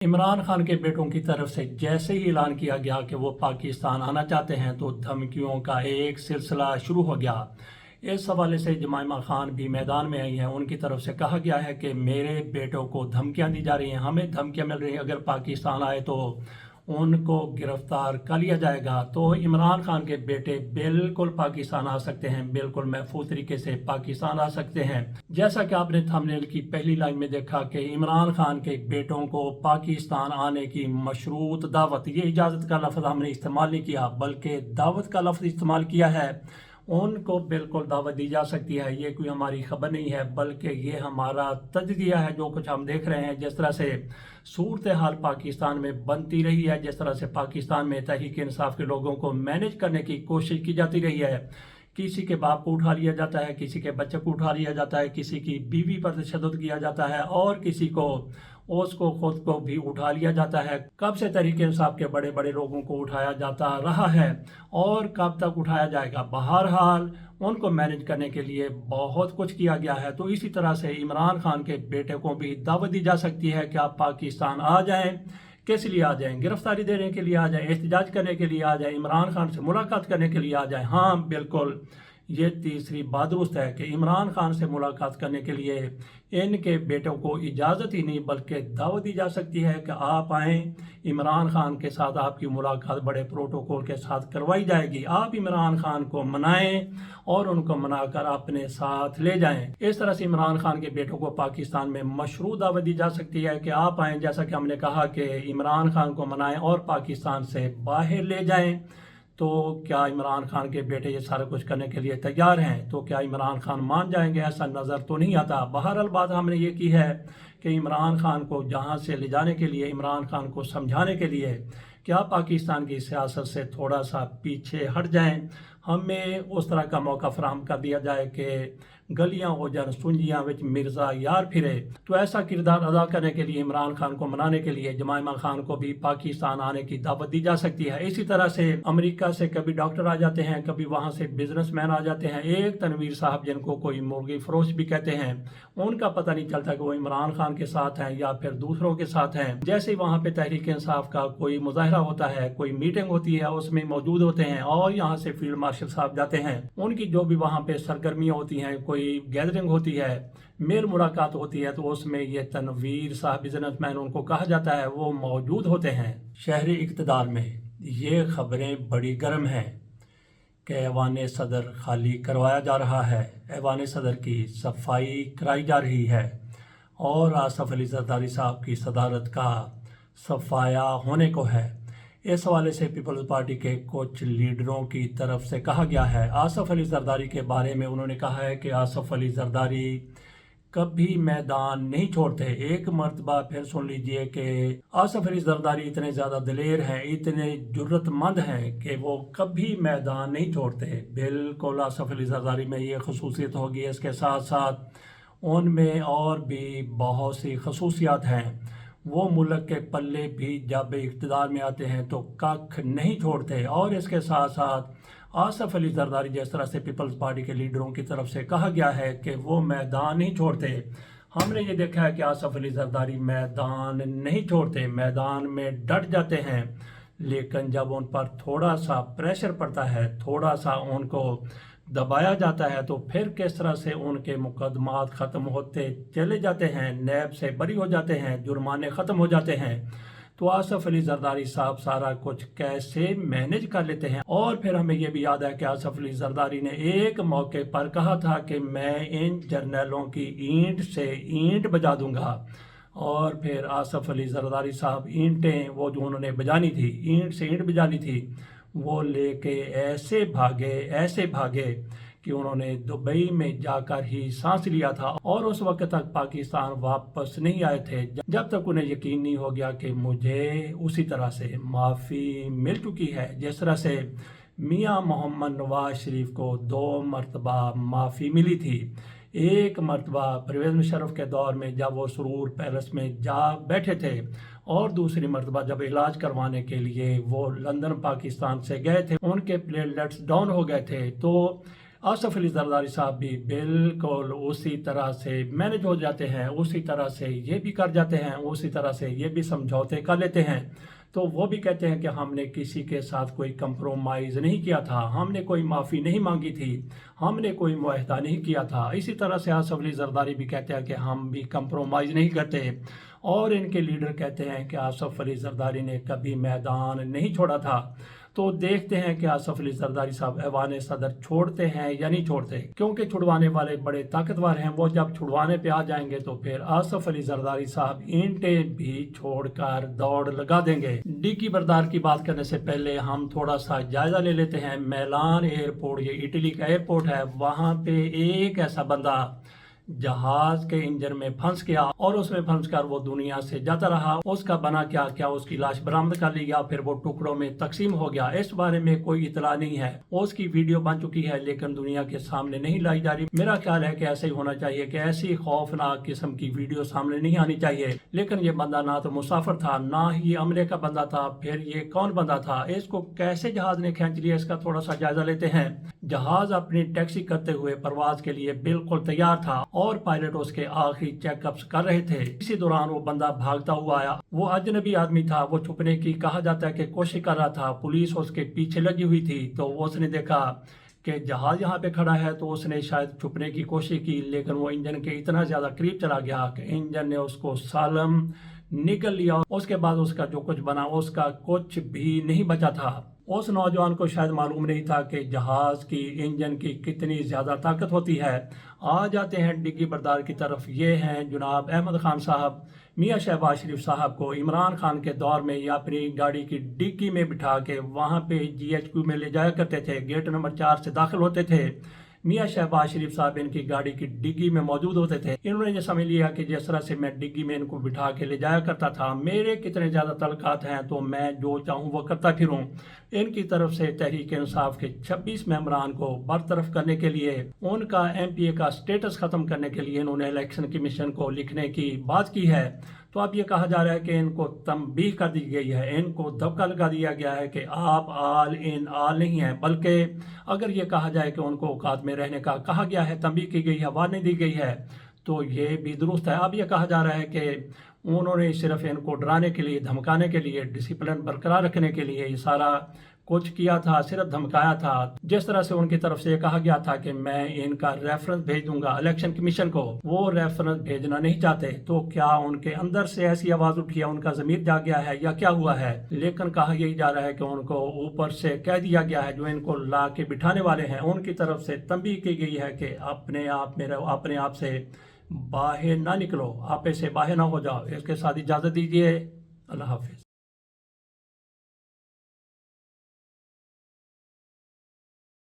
इमरान खान के बेटों की तरफ से जैसे ही ऐलान किया गया कि वो पाकिस्तान आना चाहते हैं तो धमकियों का एक सिलसिला शुरू हो गया। इस हवाले से जमाइमा खान भी मैदान में आई हैं। उनकी तरफ से कहा गया है कि मेरे बेटों को धमकियां दी जा रही हैं, हमें धमकियां मिल रही हैं, अगर पाकिस्तान आए तो उनको गिरफ्तार कर लिया जाएगा। तो इमरान खान के बेटे बिल्कुल पाकिस्तान आ सकते हैं, बिल्कुल महफूज तरीके से पाकिस्तान आ सकते हैं। जैसा कि आपने थंबनेल की पहली लाइन में देखा कि इमरान खान के बेटों को पाकिस्तान आने की मशरूत दावत, ये इजाज़त का लफ्ज़ हमने इस्तेमाल नहीं किया बल्कि दावत का लफ्ज़ इस्तेमाल किया है। उनको बिल्कुल दावत दी जा सकती है। ये कोई हमारी खबर नहीं है बल्कि ये हमारा तजज़िया है, जो कुछ हम देख रहे हैं, जिस तरह से सूरत हाल पाकिस्तान में बनती रही है, जिस तरह से पाकिस्तान में तहरीक इंसाफ के लोगों को मैनेज करने की कोशिश की जाती रही है। किसी के बाप को उठा लिया जाता है, किसी के बच्चे को उठा लिया जाता है, किसी की बीवी पर तशद्दुद किया जाता है और किसी को उसको खुद को भी उठा लिया जाता है। कब से तहरीक इंसाफ के बड़े बड़े लोगों को उठाया जाता रहा है और कब तक उठाया जाएगा। बहरहाल उनको मैनेज करने के लिए बहुत कुछ किया गया है। तो इसी तरह से इमरान खान के बेटे को भी दावत दी जा सकती है कि आप पाकिस्तान आ जाएं। किस लिए आ जाएं? गिरफ्तारी देने के लिए आ जाएं, एहतजाज करने के लिए आ जाएं, इमरान खान से मुलाकात करने के लिए आ जाएं। हाँ बिल्कुल, ये तीसरी बात दुरुस्त है कि इमरान खान से मुलाकात करने के लिए इनके बेटों को इजाज़त ही नहीं बल्कि दावत दी जा सकती है कि आप आएँ। इमरान खान के साथ आपकी मुलाकात बड़े प्रोटोकॉल के साथ करवाई जाएगी। आप इमरान खान को मनाएं और उनको मनाकर अपने साथ ले जाएं। इस तरह से इमरान खान के बेटों को पाकिस्तान में मशरू दावत दी जा सकती है कि आप आएँ। जैसा कि हमने कहा कि इमरान खान को मनाएं और पाकिस्तान से बाहर ले जाएं। तो क्या इमरान खान के बेटे ये सारा कुछ करने के लिए तैयार हैं? तो क्या इमरान खान मान जाएंगे? ऐसा नज़र तो नहीं आता। बहरहाल बात हमने ये की है कि इमरान खान को जहाँ से ले जाने के लिए, इमरान खान को समझाने के लिए क्या पाकिस्तान की सियासत से थोड़ा सा पीछे हट जाएं। हमें उस तरह का मौका फराहम कर दिया जाए कि गलियां हो जान सुंजियां विच मिर्जा यार फिरे। तो ऐसा किरदार अदा करने के लिए, इमरान खान को मनाने के लिए जमाइमा खान को भी पाकिस्तान आने की दावत दी जा सकती है। इसी तरह से अमेरिका से कभी डॉक्टर आ जाते हैं, कभी वहां से बिजनेसमैन आ जाते हैं। एक तनवीर साहब जिनको कोई मुर्गी फरोश भी कहते हैं, उनका पता नहीं चलता कि वो इमरान खान के साथ हैं या फिर दूसरों के साथ हैं। जैसे ही वहां पे तहरीक इंसाफ का कोई मुजाहरा होता है, कोई मीटिंग होती है, उसमें मौजूद होते हैं और यहाँ से फील्ड मार्शल साहब जाते हैं। उनकी जो भी वहां पे सरगर्मियां होती हैं, कोई गैदरिंग होती है, मेल मुलाकात होती है, तो उसमें ये तनवीर साहब बिजनेसमैन उनको कहा जाता है, वो मौजूद होते हैं। शहरी इक़्तिदार में ये खबरें बड़ी गर्म हैं कि ऐवान सदर खाली करवाया जा रहा है, ऐवान सदर की सफाई कराई जा रही है और आसफ अली जरदारी साहब की सदारत का सफाया होने को है। इस हवाले से पीपल्स पार्टी के कुछ लीडरों की तरफ से कहा गया है आसफ अली जरदारी के बारे में। उन्होंने कहा है कि आसफ अली जरदारी कभी मैदान नहीं छोड़ते। एक मर्तबा फिर सुन लीजिए कि आसफ अली जरदारी इतने ज़्यादा दिलेर हैं, इतने जुर्रतमंद हैं कि वो कभी मैदान नहीं छोड़ते। बिल्कुल आसफ अली जरदारी में ये खसूसियत होगी। इसके साथ साथ उनमें और भी बहुत सी खसूसियात हैं। वो मुल्क के पल्ले भी जब इक़्तिदार में आते हैं तो कख नहीं छोड़ते। और इसके साथ साथ आसफ अली जरदारी, जिस तरह से पीपल्स पार्टी के लीडरों की तरफ से कहा गया है कि वो मैदान नहीं छोड़ते, हमने ये देखा है कि आसफ अली जरदारी मैदान नहीं छोड़ते, मैदान में डट जाते हैं। लेकिन जब उन पर थोड़ा सा प्रेशर पड़ता है, थोड़ा सा उनको दबाया जाता है, तो फिर किस तरह से उनके मुकदमात ख़त्म होते चले जाते हैं, नैब से बरी हो जाते हैं, जुर्माने ख़त्म हो जाते हैं। तो आसफ अली जरदारी साहब सारा कुछ कैसे मैनेज कर लेते हैं। और फिर हमें यह भी याद है कि आसफ अली जरदारी ने एक मौके पर कहा था कि मैं इन जर्नलों की ईंट से ईंट बजा दूंगा। और फिर आसफ अली जरदारी साहब ईंटें वो जो उन्होंने बजानी थी, ईंट से ईंट बजानी थी, वो लेके ऐसे भागे कि उन्होंने दुबई में जाकर ही सांस लिया था और उस वक्त तक पाकिस्तान वापस नहीं आए थे जब तक उन्हें यकीन नहीं हो गया कि मुझे उसी तरह से माफ़ी मिल चुकी है। जिस तरह से मियां मोहम्मद नवाज शरीफ को 2 मरतबा माफ़ी मिली थी। एक मरतबा परवेज़ मुशर्रफ के दौर में जब वो सुरूर पैलेस में जा बैठे थे और दूसरी मरतबा जब इलाज करवाने के लिए वो लंदन पाकिस्तान से गए थे, उनके प्लेटलेट्स डाउन हो गए थे। तो آصف علی زرداری صاحب بھی بالکل اسی طرح سے مینج ہو جاتے ہیں، اسی طرح سے یہ بھی کر جاتے ہیں، اسی طرح سے یہ بھی سمجھوتے کر لیتے ہیں۔ تو وہ بھی کہتے ہیں کہ ہم نے کسی کے ساتھ کوئی کمپرومائز نہیں کیا تھا، ہم نے کوئی معافی نہیں مانگی تھی، ہم نے کوئی معاہدہ نہیں کیا تھا۔ اسی طرح سے آصف علی زرداری بھی کہتے ہیں کہ ہم بھی کمپرومائز نہیں کرتے، اور ان کے لیڈر کہتے ہیں کہ آصف علی زرداری نے کبھی میدان نہیں چھوڑا تھا۔ تو دیکھتے ہیں کہ آصف علی زرداری صاحب ایوان صدر چھوڑتے ہیں یا نہیں چھوڑتے، کیونکہ چھڑوانے والے بڑے طاقتور ہیں۔ وہ جب چھڑوانے پہ آ جائیں گے تو پھر آصف علی زرداری صاحب اینٹیں بھی چھوڑ کر دوڑ لگا دیں گے۔ ڈگی بردار کی بات کرنے سے پہلے ہم تھوڑا سا جائزہ لے لیتے ہیں۔ میلان ایئرپورٹ، یہ اٹلی کا ایئرپورٹ ہے، وہاں پہ ایک ایسا بندہ جہاز کے انجن میں پھنس گیا اور اس میں پھنس کر وہ دنیا سے جاتا رہا۔ اس کا بنا کیا اس کی لاش برآمد کر لی گیا، پھر وہ ٹکڑوں میں تقسیم ہو گیا۔ اس بارے میں کوئی اطلاع نہیں ہے، اس کی ویڈیو بن چکی ہے لیکن دنیا کے سامنے نہیں لائی جا رہی۔ میرا خیال ہے کہ ایسے ہی ہونا چاہیے کہ ایسی خوفناک قسم کی ویڈیو سامنے نہیں آنی چاہیے۔ لیکن یہ بندہ نہ تو مسافر تھا، نہ ہی عملے کا بندہ تھا، پھر یہ کون بندہ تھا؟ اس کو کیسے جہاز نے کھینچ لیا، اس کا تھوڑا سا جائزہ لیتے ہیں۔ جہاز اپنی ٹیکسی کرتے ہوئے پرواز کے لیے بالکل تیار تھا اور پائلٹ اس کے آخری چیک اپس کر رہے تھے۔ اسی دوران وہ بندہ بھاگتا ہوا آیا۔ وہ اجنبی آدمی تھا، وہ چھپنے کی کہا جاتا ہے کہ کوشش کر رہا تھا۔ پولیس اس کے پیچھے لگی ہوئی تھی، تو اس نے دیکھا کہ جہاز یہاں پہ کھڑا ہے، تو اس نے شاید چھپنے کی کوشش کی، لیکن وہ انجن کے اتنا زیادہ قریب چلا گیا کہ انجن نے اس کو سالم نگل لیا۔ اس کے بعد اس کا جو کچھ بنا، اس کا کچھ بھی نہیں بچا تھا۔ اس نوجوان کو شاید معلوم نہیں تھا کہ جہاز کی انجن کی کتنی زیادہ طاقت ہوتی ہے۔ آ جاتے ہیں ڈگی بردار کی طرف۔ یہ ہیں جناب احمد خان صاحب۔ میاں شہباز شریف صاحب کو عمران خان کے دور میں یہ اپنی گاڑی کی ڈگی میں بٹھا کے وہاں پہ GHQ میں لے جایا کرتے تھے، گیٹ نمبر 4 سے داخل ہوتے تھے۔ میاں شہباز شریف صاحب ان کی گاڑی کی ڈگی میں موجود ہوتے تھے۔ انہوں نے یہ سمجھ لیا کہ جس طرح سے میں ڈگی میں ان کو بٹھا کے لے جایا کرتا تھا، میرے کتنے زیادہ تعلقات ہیں تو میں جو چاہوں وہ کرتا پھروں۔ ان کی طرف سے تحریک انصاف کے 26 ممبران کو برطرف کرنے کے لیے، ان کا MPA کا سٹیٹس ختم کرنے کے لیے انہوں نے الیکشن کمیشن کو لکھنے کی بات کی ہے۔ تو اب یہ کہا جا رہا ہے کہ ان کو تنبیہ کر دی گئی ہے، ان کو دبکا لگا دیا گیا ہے کہ آپ آل ان آل نہیں ہیں، بلکہ اگر یہ کہا جائے کہ ان کو اوقات میں رہنے کا کہا گیا ہے، تنبیہ کی گئی ہے، وارننگ دی گئی ہے، تو یہ بھی درست ہے۔ اب یہ کہا جا رہا ہے کہ انہوں نے صرف ان کو ڈرانے کے لیے، دھمکانے کے لیے، ڈسپلن برقرار رکھنے کے لیے یہ سارا کچھ کیا تھا، صرف دھمکایا تھا۔ جس طرح سے ان کی طرف سے یہ کہا گیا تھا کہ میں ان کا ریفرنس بھیج دوں گا الیکشن کمیشن کو، وہ ریفرنس بھیجنا نہیں چاہتے۔ تو کیا ان کے اندر سے ایسی آواز اٹھی ہے، ان کا ضمیر جاگ گیا ہے یا کیا ہوا ہے؟ لیکن کہا یہی جا رہا ہے کہ ان کو اوپر سے کہہ دیا گیا ہے، جو ان کو لا کے بٹھانے والے ہیں ان کی طرف سے تنبیہ کی گئی ہے کہ اپنے آپ سے باہر نہ نکلو، آپے سے باہر نہ ہو جاؤ۔ اس کے ساتھ اجازت دیجیے، اللہ حافظ۔